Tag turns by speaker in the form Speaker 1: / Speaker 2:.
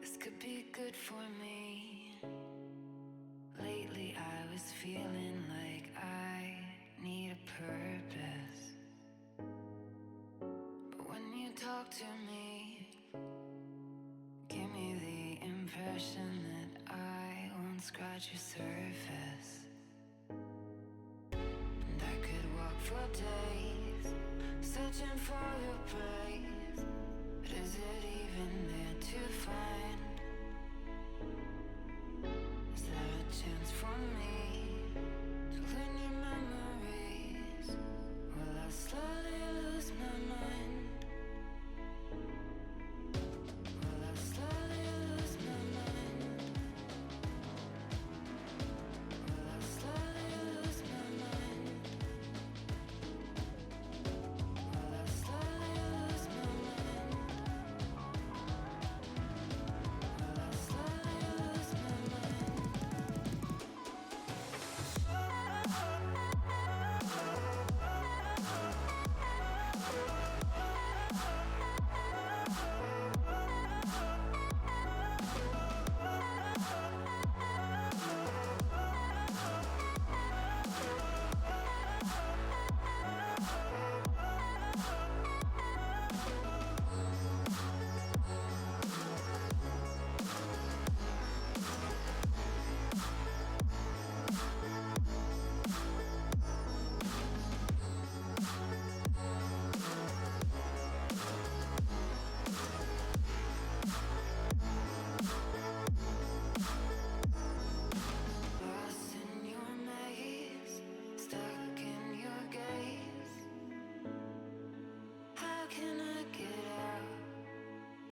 Speaker 1: This could be good for me. Lately I was feeling like I need a purpose. But when you talk to me, give me the impression that I won't scratch your surface. And I could walk for days, searching for your praise. But is it even there to find?